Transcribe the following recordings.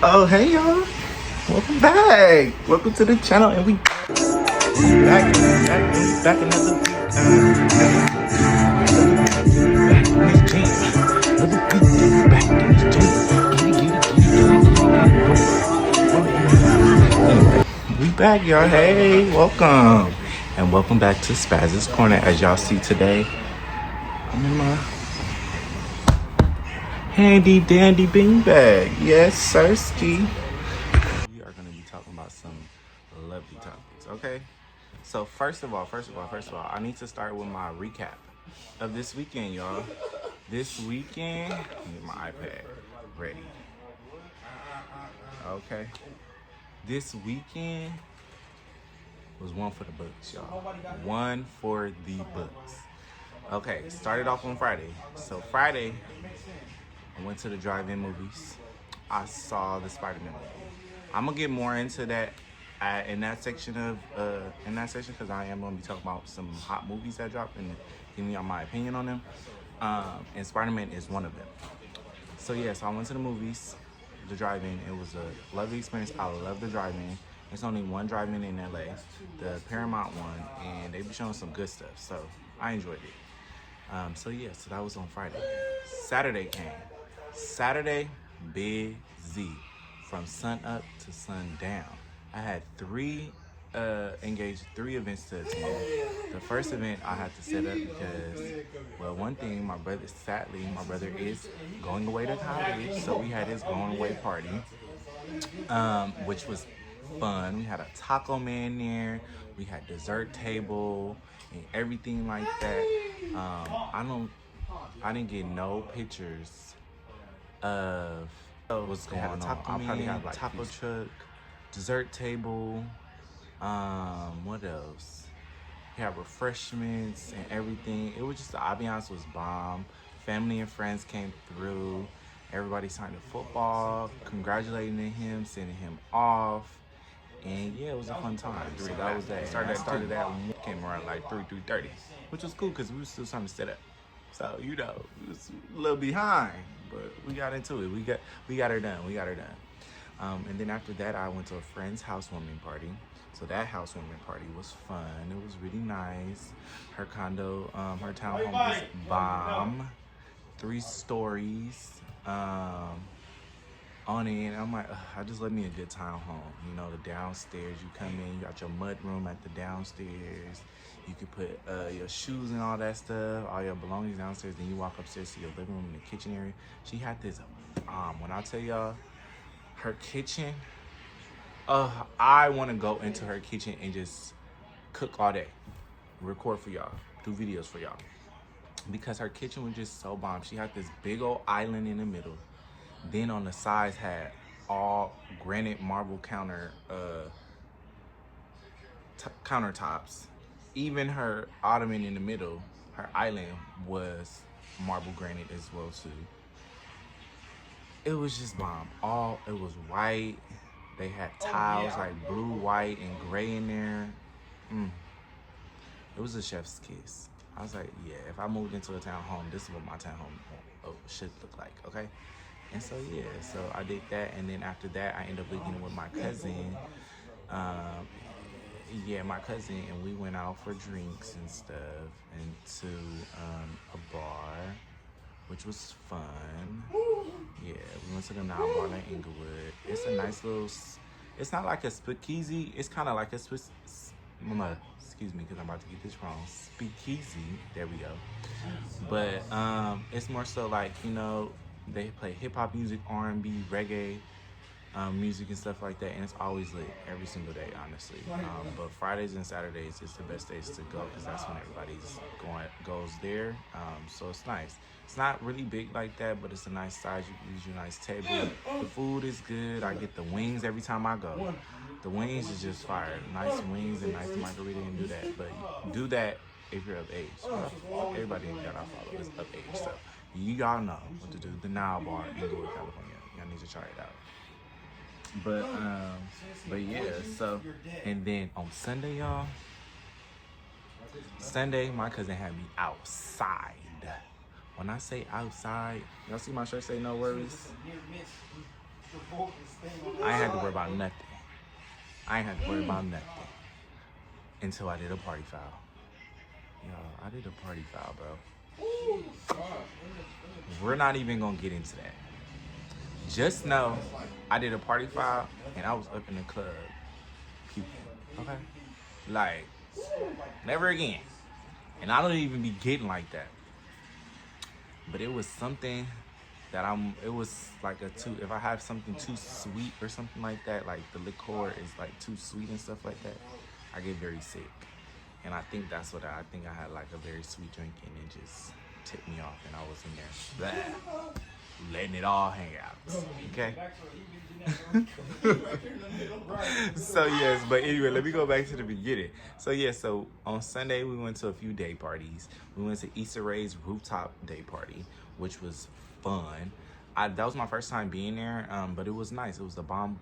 Oh, hey y'all. Welcome back. Welcome to the channel. And we back another week. Back in this jam. Another week. Back in this jam. Anyway, we back, y'all. Hey, welcome. And welcome back to Spaz's Corner. As y'all see today, I'm in my handy dandy beanbag. Yes, sirski. We are going to be talking about some lovely topics, okay? So first of all, I need to start with my recap of this weekend, y'all. This weekend, let me get my iPad ready. Okay. This weekend was one for the books, y'all. One for the books. Okay, started off on Friday. So Friday, I went to the drive-in movies. I saw the Spider-Man movie. I'm gonna get more into that in that section because I am gonna be talking about some hot movies that dropped and giving y'all my opinion on them. And Spider-Man is one of them. So yeah, so I went to the movies, the drive-in. It was a lovely experience. I love the drive-in. There's only one drive-in in LA, the Paramount one, and they be showing some good stuff. So I enjoyed it. So yeah, so that was on Friday. Saturday came. Saturday, busy from sun up to sundown. I had three events to attend. The first event I had to set up because, well, one thing, my brother is going away to college, so we had his going away party, which was fun. We had a taco man there. We had dessert table and everything like that. I didn't get no pictures of what's going on. I'll probably have like taco truck, dessert table. What else? We had refreshments and everything. It was just, I'll be honest, was bomb. Family and friends came through. Everybody signed a football, congratulating him, sending him off. And yeah, it was a fun time. So that was that. Started that when we came around like 3:30, which was cool because we were still trying to set up. So we was a little behind, but we got into it. We got her done. And then after that, I went to a friend's housewarming party. So that housewarming party was fun. It was really nice. Her condo, her townhome was bomb. 3 stories. On it, and I'm like, I just let me a good time home. You know, the downstairs, you come in, you got your mud room at the downstairs. You could put your shoes and all that stuff, all your belongings downstairs. Then you walk upstairs to your living room and the kitchen area. She had this when I tell y'all, her kitchen, I want to go into her kitchen and just cook all day, record for y'all, do videos for y'all, because her kitchen was just so bomb. She had this big old island in the middle. Then on the sides had all granite marble countertops. Even her ottoman in the middle, her island was marble granite as well too. It was just bomb. It was white. They had tiles like blue, white, and gray in there. It was a chef's kiss. I was like, yeah, if I moved into a townhome, this is what my townhome should look like, okay? And so yeah, so I did that, and then after that, I ended up linking with my cousin. My cousin, and we went out for drinks and stuff, and to a bar, which was fun. Yeah, we went to the Nile Bar in Inglewood. It's a nice little. It's not like a speakeasy. It's kind of like a excuse me, because I'm about to get this wrong. Speakeasy. There we go. But it's more so like, you know, they play hip-hop music, R&B, reggae music and stuff like that, and it's always lit every single day, honestly. But Fridays and Saturdays is the best days to go because that's when everybody's goes there. So it's nice. It's not really big like that, but it's a nice size. You use a nice table. The food is good. I get the wings every time I go. The wings is just fire. Nice wings and nice margarita, and do that. But do that if you're of age. Everybody that I follow is of age, so y'all know what to do. The Nile Bar in Inglewood, California. Y'all need to try it out. But yeah, so, and then on Sunday, y'all, my cousin had me outside. When I say outside, y'all see my shirt say no worries? I ain't had to worry about nothing. I ain't had to worry about nothing until I did a party foul. Yo, I did a party foul, bro. We're not even gonna get into that. Just know I did a party foul and I was up in the club puking. Okay? Like, never again. And I don't even be getting like that. But it was something that it was like if I have something too sweet or something like that, like the liqueur is like too sweet and stuff like that, I get very sick. And I think that's what I think I had like a very sweet drink and it just tipped me off and I was in there, blah, letting it all hang out. Okay? So yes, but anyway, let me go back to the beginning. So yeah, so on Sunday we went to a few day parties. We went to Issa Rae's rooftop day party, which was fun. That was my first time being there, but it was nice. It was the bomb.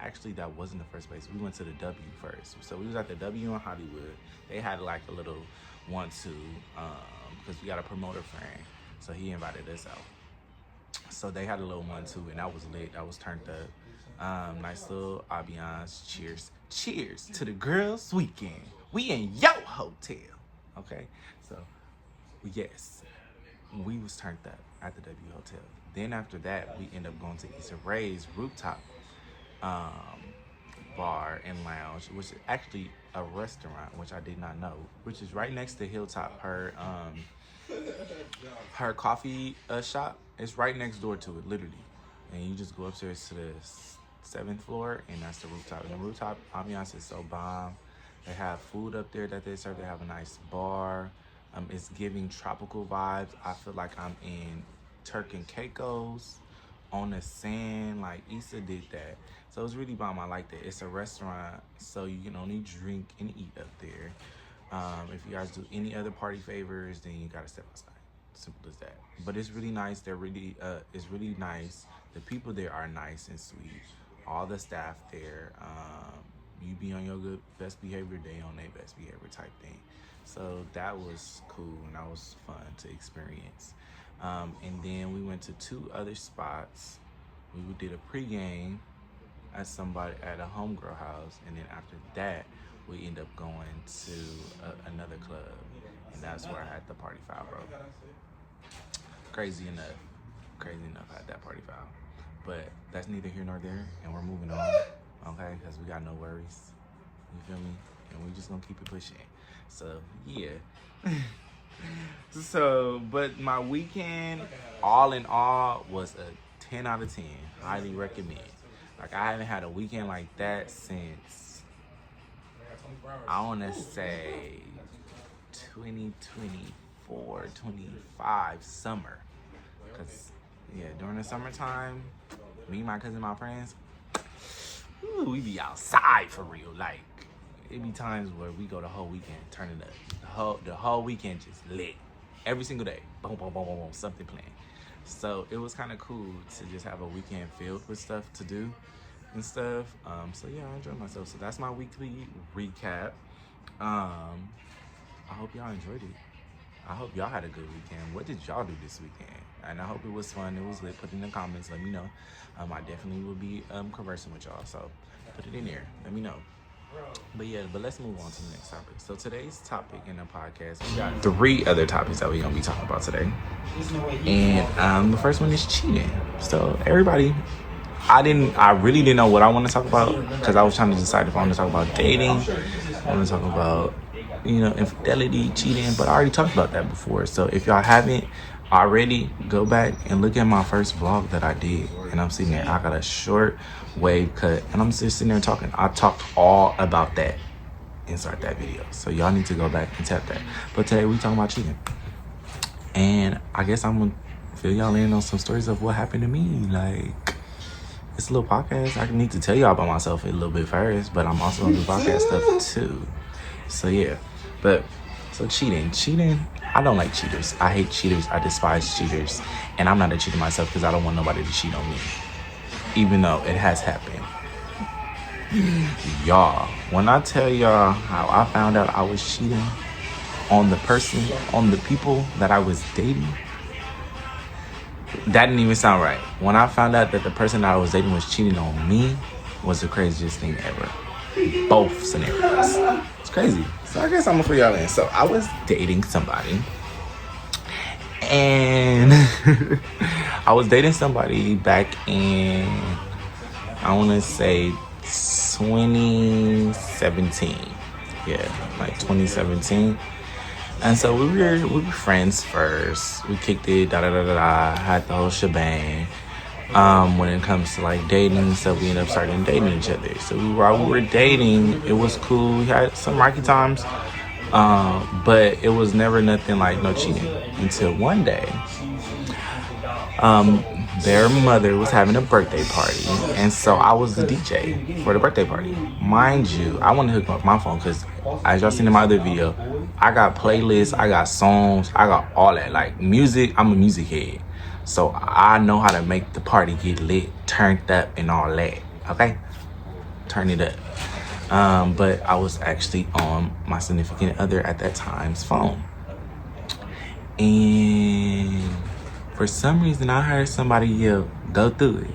Actually, that wasn't the first place. We went to the W first. So we was at the W in Hollywood. They had like a little 1-2 because we got a promoter friend, so he invited us out. So they had a little 1-2 and that was lit. That was turned up. Nice little ambiance. Cheers to the girls' weekend. We in yo hotel. Okay, so yes, we was turned up at the W Hotel. Then after that, we end up going to Issa Rae's rooftop bar and lounge, which is actually a restaurant, which I did not know, which is right next to Hilltop. Her coffee shop is right next door to it, literally. And you just go upstairs to the 7th floor, and that's the rooftop. And the rooftop ambiance is so bomb. They have food up there that they serve. They have a nice bar. It's giving tropical vibes. I feel like I'm in Turk and Caicos on the sand. Like Issa did that. So it's really bomb. I like that. It's a restaurant, so you can only drink and eat up there. If you guys do any other party favors, then you gotta step outside. Simple as that. But it's really nice. It's really nice. The people there are nice and sweet. All the staff there. You be on your best behavior, they on their best behavior type thing. So that was cool and that was fun to experience. And then we went to 2 other spots. We did a pregame at a homegirl house, and then after that, we end up going to another club, and that's where I had the party foul, bro. Crazy enough, I had that party foul. But that's neither here nor there, and we're moving on, okay? Because we got no worries, you feel me? And we just gonna keep it pushing. So, yeah. But my weekend, all in all, was a 10 out of 10. Highly recommend. Like, I haven't had a weekend like that since, I want to say, 2024, 25 summer. Because, yeah, during the summertime, me, my cousin, my friends, we be outside for real. Like, it be times where we go the whole weekend, turn it up. The whole weekend just lit. Every single day. Boom, boom, boom, boom, boom, something playing. So it was kind of cool to just have a weekend filled with stuff to do and stuff. So yeah, I enjoyed myself. So that's my weekly recap. I hope y'all enjoyed it. I hope y'all had a good weekend. What did y'all do this weekend? And I hope it was fun. It was lit. Put it in the comments. Let me know. I definitely will be conversing with y'all. So put it in there. Let me know. But let's move on to the next topic. So today's topic in the podcast, we got 3 other topics that we're gonna be talking about today. And the first one is cheating. So everybody, I really didn't know what I want to talk about because I was trying to decide if I want to talk about dating, I want to talk about, infidelity, cheating, but I already talked about that before. So if y'all haven't already, go back and look at my first vlog that I did. And I'm sitting there, I got a short wave cut, and I'm just sitting there talking. I talked all about that inside that video. So y'all need to go back and tap that. But today we talking about cheating. And I guess I'm gonna fill y'all in on some stories of what happened to me. Like, it's a little podcast. I need to tell y'all about myself a little bit first, but I'm also gonna do podcast stuff too. So yeah. So cheating, I don't like cheaters. I hate cheaters. I despise cheaters. And I'm not a cheater myself because I don't want nobody to cheat on me. Even though it has happened. Y'all, when I tell y'all how I found out I was cheating on the people that I was dating, That didn't even sound right. When I found out that the person that I was dating was cheating on me was the craziest thing ever. Both scenarios. It's crazy. So I guess I'm gonna fill y'all in. So I was dating somebody. And I was dating somebody back in, I want to say 2017. Yeah, like 2017. And so we were friends first. We kicked it, had the whole shebang. When it comes to like dating and stuff, we ended up starting dating each other. So while we were dating, it was cool. We had some rocky times. But it was never nothing like no cheating until one day, their mother was having a birthday party, and so I was the DJ for the birthday party. Mind you, I want to hook up my phone because, as y'all seen in my other video, I got playlists, I got songs, I got all that. Like music, I'm a music head, so I know how to make the party get lit, turned up, and all that. Okay, turn it up. But I was actually on my significant other at that time's phone. And for some reason, I heard somebody yell, "Go through it."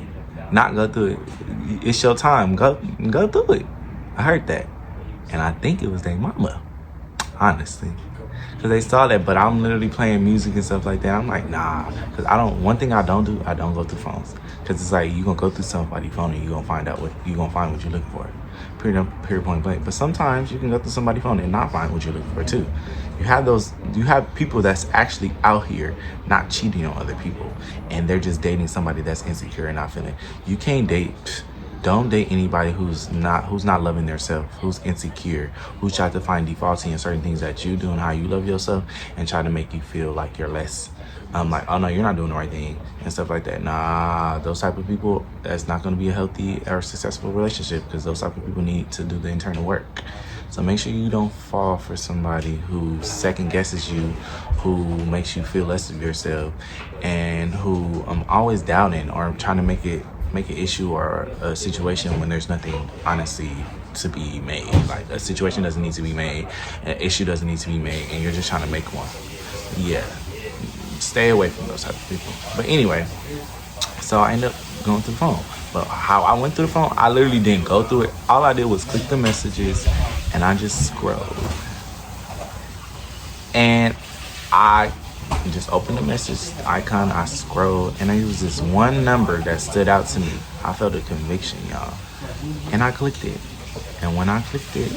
Not go through it. It's your time. Go through it. I heard that. And I think it was their mama, honestly. Because they saw that, but I'm literally playing music and stuff like that. I'm like, nah. Because one thing I don't do, I don't go through phones. Because it's like, you're going to go through somebody's phone and you're going to find what you're looking for. Period, point blank. But sometimes you can go through somebody's phone and not find what you're looking for too. You have people that's actually out here not cheating on other people, and they're just dating somebody that's insecure and not feeling. You can't don't date anybody who's not loving themselves, who's insecure, who's trying to find defaulting in certain things that you do and how you love yourself, and try to make you feel like you're less. Like, oh no, you're not doing the right thing and stuff like that. Nah, those type of people, that's not going to be a healthy or successful relationship, because those type of people need to do the internal work. So make sure you don't fall for somebody who second guesses you, who makes you feel less of yourself, and who always doubting or trying to make an issue or a situation when there's nothing honestly to be made. Like, a situation doesn't need to be made, an issue doesn't need to be made, and you're just trying to make one. Yeah. Stay away from those type of people. But anyway, so I ended up going through the phone. But how I went through the phone, I literally didn't go through it. All I did was click the messages and I just scrolled. And I just opened the message icon, I scrolled, and there was this one number that stood out to me. I felt a conviction, y'all. And I clicked it. And when I clicked it,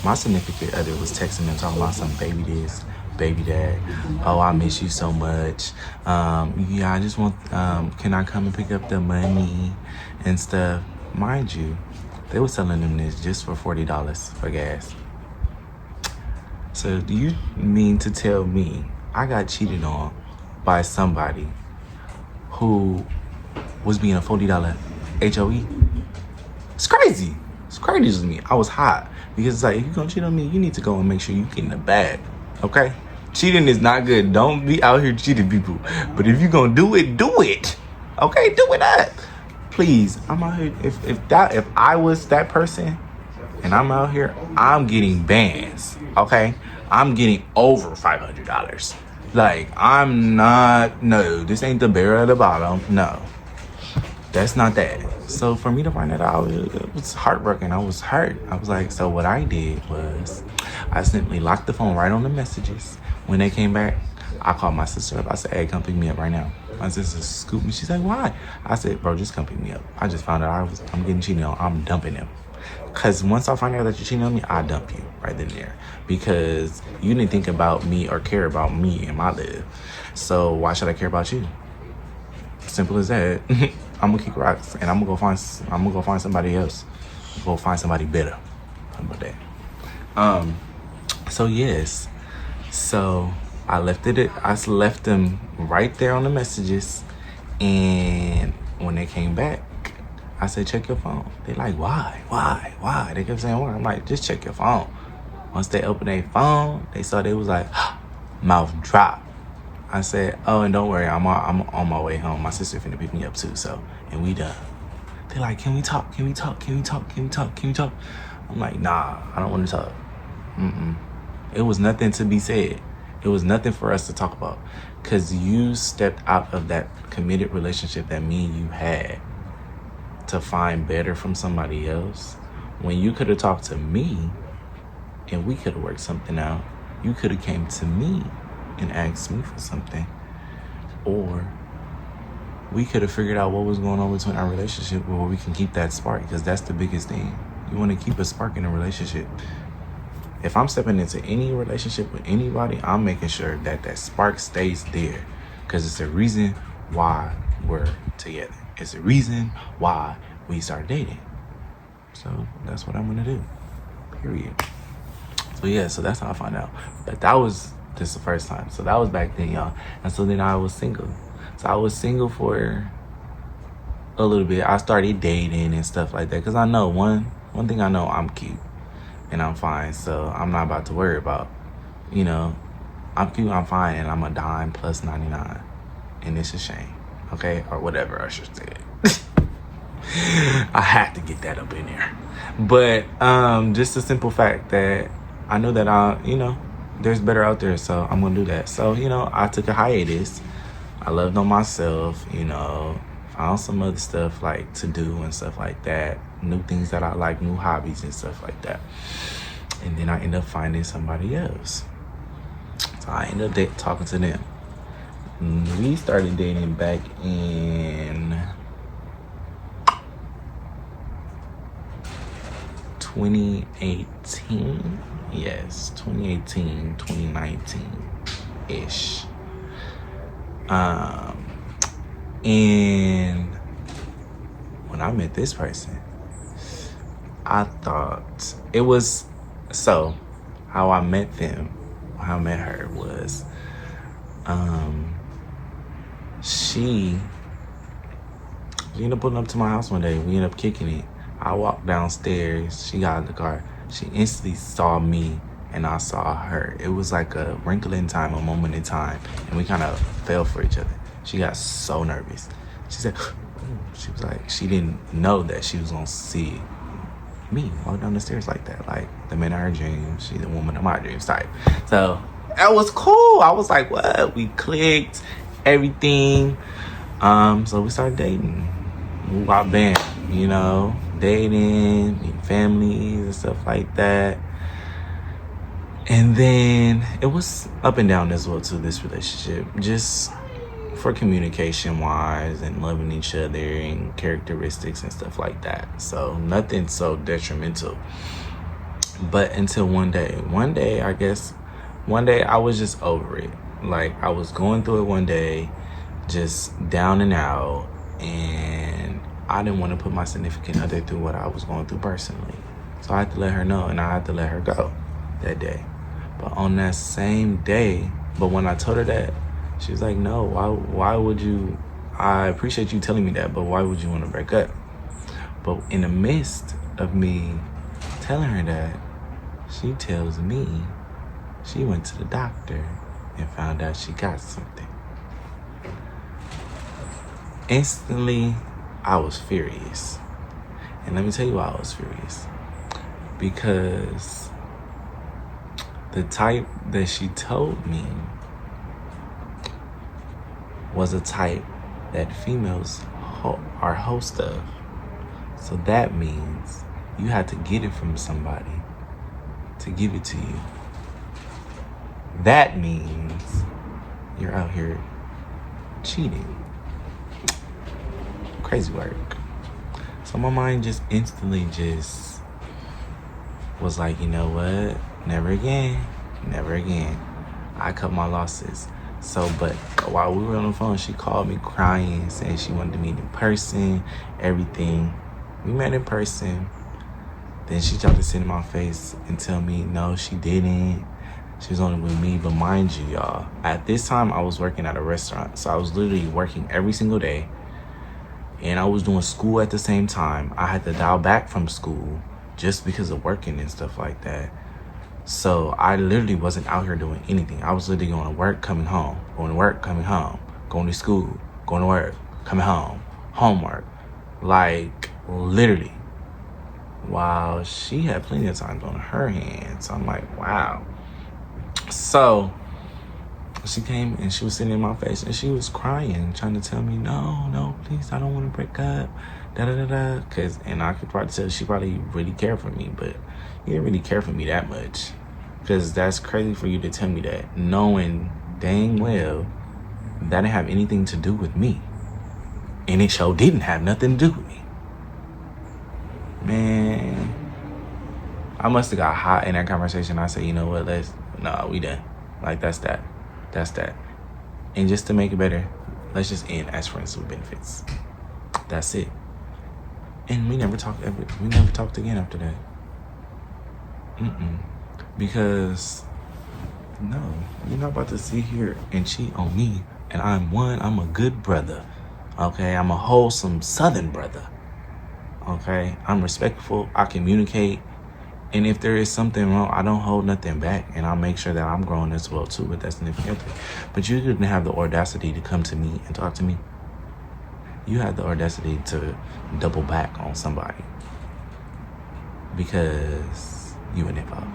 my significant other was texting me talking about some baby this, baby that. Oh, I miss you so much. Yeah, I just want, can I come and pick up the money and stuff? Mind you, they were selling them this just for $40 for gas. So do you mean to tell me I got cheated on by somebody who was being a $40 HOE? It's crazy. It's crazy to me. I was hot because it's like, if you're gonna cheat on me, you need to go and make sure you get in the bag. Okay? Cheating is not good. Don't be out here cheating people. But if you're gonna do it, do it. Okay? Do it up. Please. I'm out here. If I was that person and I'm out here, I'm getting bands. Okay? I'm getting over $500. Like, no, this ain't the barrel at the bottom. No. That's not that. So for me to find that out, it was heartbreaking. I was hurt. I was like, so what I did was I simply locked the phone right on the messages. When they came back, I called my sister up. I said, hey, come pick me up right now. My sister scooped me. She's like, why? I said, bro, just come pick me up. I just found out I'm getting cheated on. I'm dumping him. Because once I find out that you're cheating on me, I dump you right then and there. Because you didn't think about me or care about me and my life. So why should I care about you? Simple as that. I'm gonna kick rocks and I'm gonna go find somebody else. Go find somebody better. How about that? So yes. So I left them right there on the messages, and when they came back, I said, check your phone. They like, why? They kept saying why. I'm like, just check your phone. Once they opened their phone, they saw, they was like, mouth drop. I said, oh, and don't worry, I'm on my way home. My sister finna pick me up too, so, and we done. They're like, can we talk? I'm like, nah, I don't want to talk. It was nothing to be said. It was nothing for us to talk about. because you stepped out of that committed relationship that me and you had to find better from somebody else, when you could have talked to me and we could have worked something out. You could have came to me and asked me for something, or we could have figured out what was going on between our relationship where we can keep that spark, because that's the biggest thing. You want to keep a spark in a relationship. If I'm stepping into any relationship with anybody, I'm making sure that that spark stays there, because it's the reason why we're together. It's the reason why we started dating. So that's what I'm gonna do, period. So yeah, so that's how I found out. But that was just the first time. So that was back then, y'all. And so then I was single. So I was single for a little bit. I started dating and stuff like that, because I know one thing I know, I'm cute and I'm fine. So I'm not about to worry about, I'm cute, I'm fine, and I'm a dime plus 99. And it's a shame, okay? Or whatever I should say. I had to get that up in there. But just the simple fact that I know that there's better out there, so I'm gonna do that. So, I took a hiatus. I loved on myself, found some other stuff like to do and stuff like that. New things that I like, new hobbies and stuff like that. And then I ended up finding somebody else. So I ended up talking to them. We started dating back in 2018. Yes, 2018, 2019-ish. And when I met this person, I thought it was, so how I met her was, she ended up pulling up to my house one day. We ended up kicking it. I walked downstairs. She got in the car. She instantly saw me and I saw her. It was like a wrinkle in time, a moment in time. And we kind of fell for each other. She got so nervous. She said, she was like, she didn't know that she was going to see me walk down the stairs like that. Like the man of her dreams. She's the woman of my dreams type. So that was cool. I was like, what? We clicked, everything. So we started dating. Wow, bam, dating, meeting families and stuff like that. And then it was up and down as well to this relationship, just for communication wise and loving each other and characteristics and stuff like that. So nothing so detrimental. But until one day I was just over it. Like I was going through it one day, just down and out, and I didn't want to put my significant other through what I was going through personally. So I had to let her know, and I had to let her go that day. But on that same day, when I told her that, she was like, no, why would you, I appreciate you telling me that, but why would you want to break up? But in the midst of me telling her that, she tells me she went to the doctor and found out she got something. Instantly, I was furious. And let me tell you why I was furious. Because the type that she told me was a type that females are host of. So that means you had to get it from somebody to give it to you. That means you're out here cheating. Crazy work. So my mind just instantly just was like, you know what? Never again. I cut my losses. So, but while we were on the phone, she called me crying, saying she wanted to meet in person, everything. We met in person. Then she tried to sit in my face and tell me, no, she didn't. She was only with me. But mind you, y'all, at this time, I was working at a restaurant. So I was literally working every single day. And I was doing school at the same time. I had to dial back from school just because of working and stuff like that. So I literally wasn't out here doing anything. I was literally going to work, coming home, going to work, coming home, going to school, going to work, coming home, homework. Like, literally. While she had plenty of times on her hands. I'm like, wow. So She came and she was sitting in my face and she was crying, trying to tell me, no, please, I don't want to break up, da-da-da-da. And I could probably tell she probably really cared for me, but you didn't really care for me that much. Because that's crazy for you to tell me that, knowing dang well that didn't have anything to do with me. And it sure didn't have nothing to do with me. Man, I must have got hot in that conversation. I said, you know what, we done. Like, that's that. And just to make it better, let's just end as friends with benefits. That's it. And we never talked again after that. Because, no, you're not about to sit here and cheat on me. And I'm a good brother. Okay, I'm a wholesome Southern brother. Okay, I'm respectful, I communicate. And if there is something wrong, I don't hold nothing back. And I'll make sure that I'm growing as well, too, with that significant other. But you didn't have the audacity to come to me and talk to me. You had the audacity to double back on somebody. Because you in hip-hop.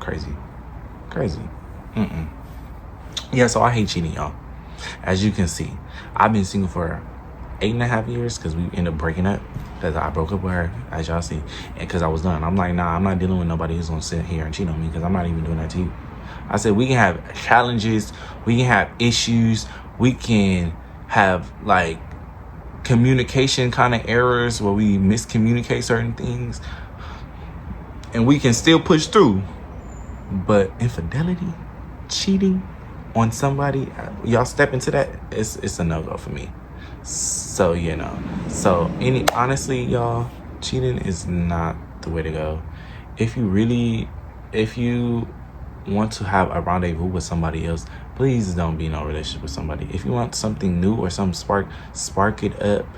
Crazy. Yeah, so I hate cheating, y'all. As you can see, I've been single for 8.5 years because we ended up breaking up. Because I broke up with her, as y'all see, and because I was done. I'm like, nah, I'm not dealing with nobody who's gonna sit here and cheat on me, because I'm not even doing that to you. I said, we can have challenges, we can have issues, we can have like communication kind of errors where we miscommunicate certain things, and we can still push through. But infidelity, cheating on somebody, y'all step into that, it's a no-go for me. So, honestly, y'all, cheating is not the way to go. If you want to have a rendezvous with somebody else, please don't be in a relationship with somebody. If you want something new or some spark it up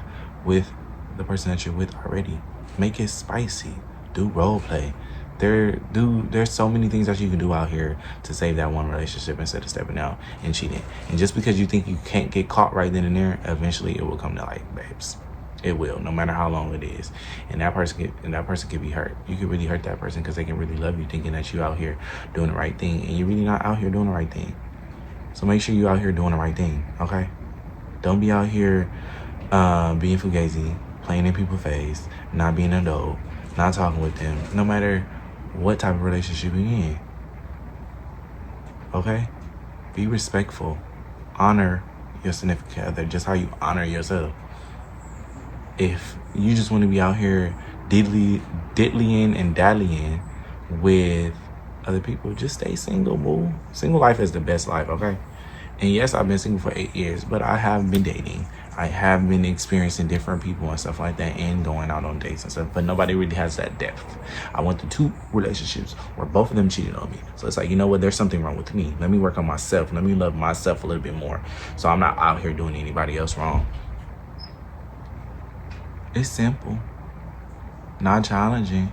with the person that you're with already. Make it spicy. Do role play. There's so many things that you can do out here to save that one relationship instead of stepping out and cheating. And just because you think you can't get caught right then and there, eventually it will come to light, babes. It will, no matter how long it is. And that person can be hurt. You can really hurt that person because they can really love you, thinking that you out here doing the right thing, and you're really not out here doing the right thing. So make sure you out here doing the right thing, okay? Don't be out here being fugazi, playing in people's face, not being an adult, not talking with them, no matter what type of relationship you're in. Okay? Be respectful. Honor your significant other just how you honor yourself. If you just want to be out here diddlying and dallying with other people, just stay single, boo. Single life is the best life, okay? And yes, I've been single for 8 years, but I have been dating. I have been experiencing different people and stuff like that, and going out on dates and stuff, but nobody really has that depth. I went through 2 relationships where both of them cheated on me. So it's like, you know what? There's something wrong with me. Let me work on myself. Let me love myself a little bit more, so I'm not out here doing anybody else wrong. It's simple. Not challenging.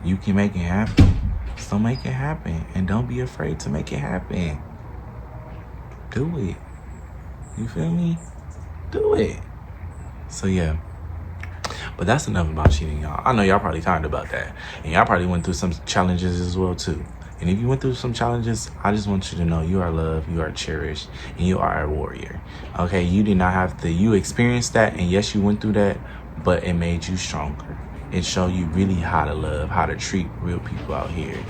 You can make it happen. So make it happen. And don't be afraid to make it happen. Do it. You feel me? Do it. So yeah. But that's enough about cheating, y'all. I know y'all probably tired about that. And y'all probably went through some challenges as well too. And if you went through some challenges, I just want you to know you are loved, you are cherished, and you are a warrior. Okay, you did not have to, you experienced that, and yes, you went through that, but it made you stronger. It showed you really how to love, how to treat real people out here,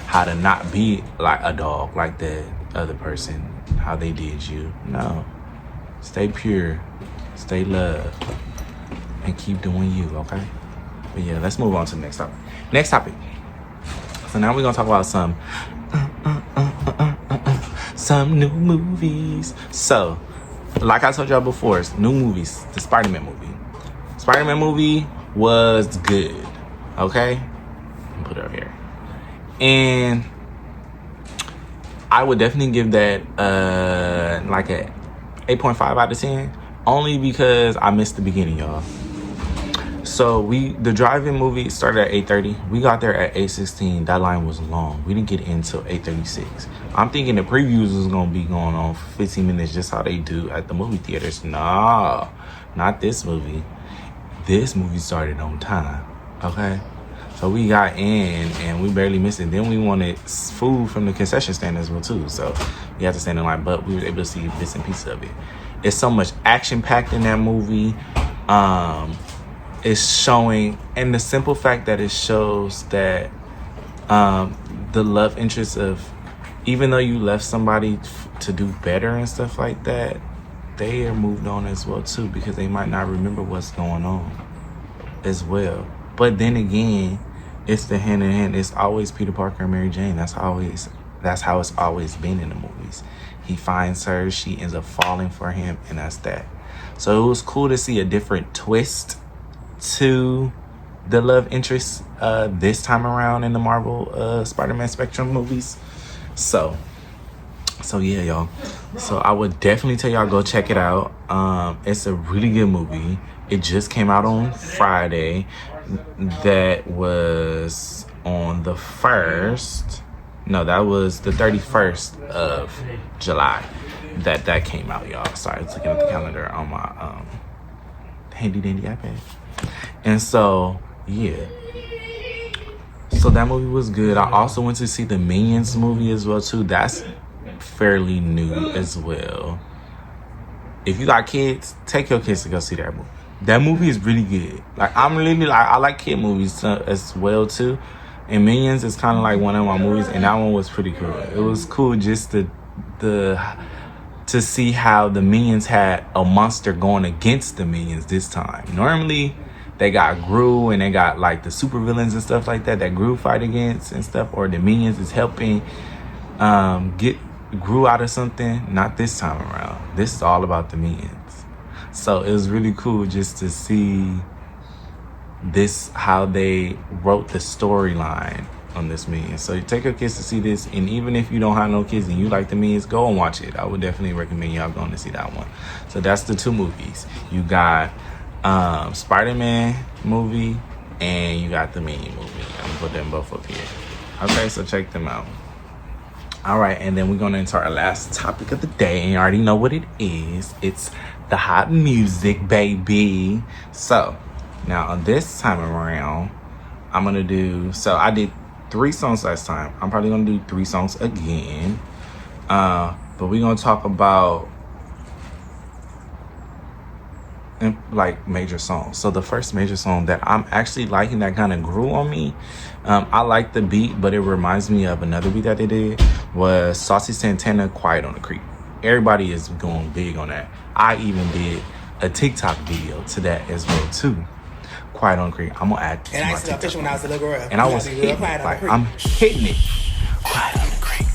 how to not be like a dog, like the other person, how they did you. No. Stay pure, stay loved, and keep doing you, okay? But yeah, let's move on to the next topic. Next topic. So now we're gonna talk about some new movies. So, like I told y'all before, new movies. The Spider-Man movie. Spider-Man movie was good, okay? Put it up here. And I would definitely give that like a 8.5 out of 10, only because I missed the beginning, y'all. So the drive-in movie started at 8:30. We got there at 8:16. That line was long. We didn't get in until 8:36. I'm thinking the previews is gonna be going on for 15 minutes, just how they do at the movie theaters. Nah, not this movie. This movie started on time, okay? So we got in and we barely missed it. Then we wanted food from the concession stand as well too. So You have to stand in line, but we were able to see bits and pieces of it. It's so much action packed in that movie. It's showing, and the simple fact that it shows that the love interest of, even though you left somebody to do better and stuff like that, they are moved on as well too, because they might not remember what's going on as well. But then again, it's the hand in hand. It's always Peter Parker and Mary Jane. That's how it's always been in the movies. He finds her, she ends up falling for him, and that's that. So it was cool to see a different twist to the love interest this time around in the Marvel Spider-Man Spectrum movies. So yeah, y'all. So I would definitely tell y'all go check it out. It's a really good movie. It just came out on Friday. That was on the 1st. No, that was the 31st of July that came out, y'all. Sorry, I was looking at the calendar on my handy dandy iPad. And so, yeah. So that movie was good. I also went to see the Minions movie as well too. That's fairly new as well. If you got kids, take your kids to go see that movie. That movie is really good. Like, I like kid movies as well too. And Minions is kind of like one of my movies, and that one was pretty cool. It was cool just to see how the Minions had a monster going against the Minions this time. Normally, they got Gru and they got like the supervillains and stuff like that Gru fight against and stuff, or the Minions is helping get Gru out of something. Not this time around. This is all about the Minions. So it was really cool just to see this, how they wrote the storyline on this Minions. So you take your kids to see this, and even if you don't have no kids and you like the Minions, go and watch it. I would definitely recommend y'all going to see that one. So that's the two movies. You got Spider-Man movie and you got the Minion movie. I'm gonna put them both up here. Okay, so check them out. All right, and then we're going into our last topic of the day, and you already know what it is. It's the hot music, baby. So now on this time around, I'm gonna do, so I did 3 songs last time. I'm probably gonna do 3 songs again. But we're gonna talk about like major songs. So the first major song that I'm actually liking, that kind of grew on me, I like the beat, but it reminds me of another beat that they did, was Saucy Santana, Quiet on the Creek. Everybody is going big on that. I even did a TikTok video to that as well too. Quiet on the Creek. I'm gonna add to my TikTok. When I was a little girl. And I was hitting it. Like, I'm hitting it. Quiet on the Creek.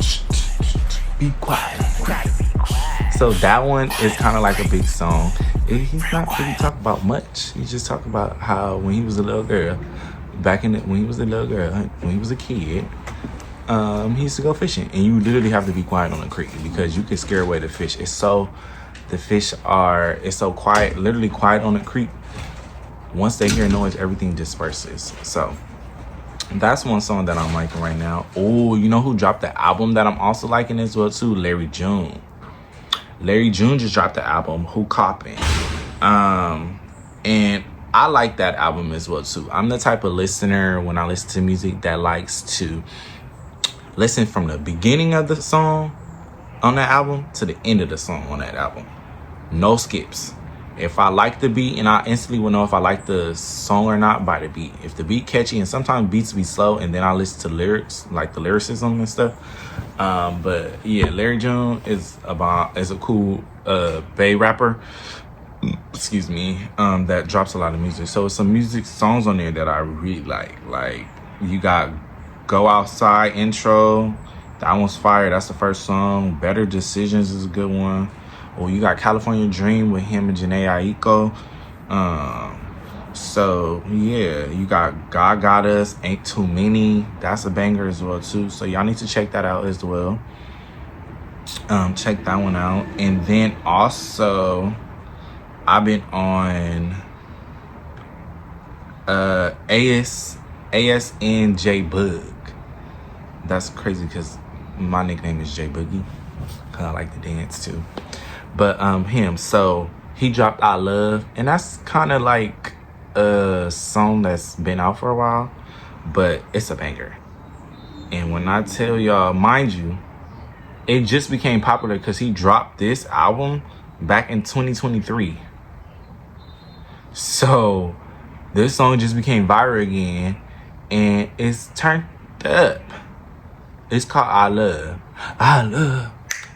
Be quiet on the Creek. So that one is kind of like a big song. He's not really talking about much. He just talking about how when he was a little girl, when he was a little girl, when he was a kid, he used to go fishing, and you literally have to be quiet on the creek because you can scare away the fish. It's so quiet, literally quiet on the creek. Once they hear noise, everything disperses. So that's one song that I'm liking right now. Oh, you know who dropped the album that I'm also liking as well too? Larry June. Larry June just dropped the album, Who Coppin'. And I like that album as well too. I'm the type of listener, when I listen to music, that likes to listen from the beginning of the song on that album to the end of the song on that album. No skips. If I like the beat, and I instantly will know if I like the song or not by the beat. If the beat catchy, and sometimes beats be slow, and then I listen to lyrics, like the lyricism and stuff. But yeah, Larry June is a cool Bay rapper. Excuse me. That drops a lot of music. So some music songs on there that I really like. Like, you got Go Outside intro. That one's fire. That's the first song. Better Decisions is a good one. Or you got California Dream with him and Janae Aiko. So yeah, you got God Got Us, Ain't Too Many. That's a banger as well too. So y'all need to check that out as well. Check that one out. And then also, I've been on ASN J Bug. That's crazy because my nickname is J Boogie, because I like to dance too. But him, so he dropped I Love, and that's kind of like a song that's been out for a while, but it's a banger. And when I tell y'all, mind you, it just became popular because he dropped this album back in 2023. So this song just became viral again, and it's turned up. It's called I Love. I love.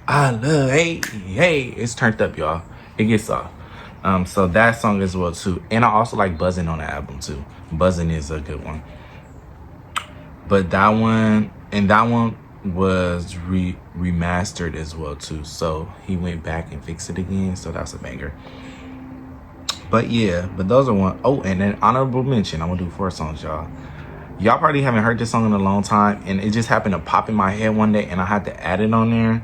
I love. Hey, hey. It's turned up, y'all. It gets off. So that song as well too. And I also like Buzzing on the album too. Buzzing is a good one. But that one was remastered as well too. So he went back and fixed it again. So that's a banger. But yeah, but those are one. Oh, and then honorable mention. I'm gonna do 4 songs, y'all. Y'all probably haven't heard this song in a long time, and it just happened to pop in my head one day, and I had to add it on there.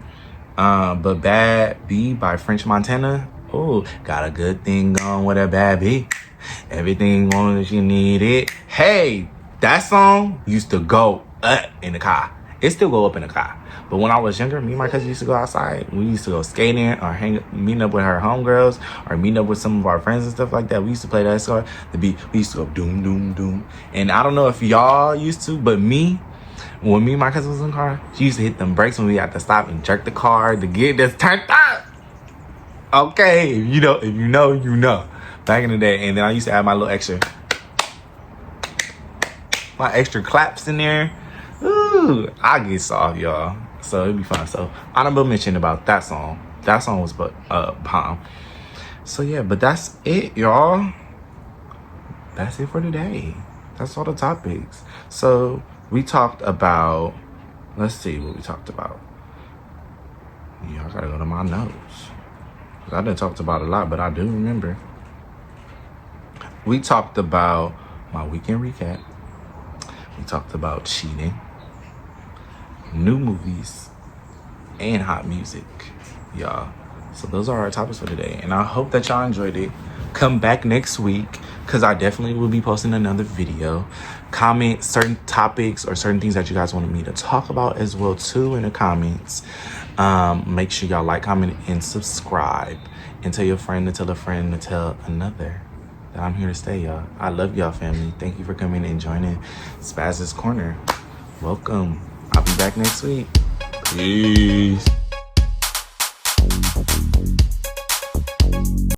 But Bad B by French Montana. Oh, got a good thing going with a bad B. Everything on that you need it. Hey, that song used to go up in the car. It still go up in the car. But when I was younger, me and my cousin used to go outside. We used to go skating or meeting up with her homegirls or meeting up with some of our friends and stuff like that. We used to play that song. We used to go doom, doom, doom. And I don't know if y'all used to, but when me and my cousin was in the car, she used to hit them brakes when we had to stop and jerk the car to get this turned up. Okay, if you know, you know. Back in the day. And then I used to add my extra claps in there. Ooh, I get soft, y'all. So it'd be fun. So honorable mention about that song. That song was bomb. So yeah, but that's it, y'all. That's it for today. That's all the topics. So we talked about, let's see what we talked about. Yeah, I gotta go to my notes. I didn't talk about a lot, but I do remember. We talked about my weekend recap. We talked about cheating, new movies, and hot music, y'all. So those are our topics for today, and I hope that y'all enjoyed it. Come back next week, because I definitely will be posting another video. Comment certain topics or certain things that you guys wanted me to talk about as well too in the comments. Make sure y'all like, comment, and subscribe, and tell your friend to tell a friend to tell another that I'm here to stay, y'all. I love y'all, family. Thank you for coming and joining Spaz's Corner. Welcome. I'll be back next week. Peace.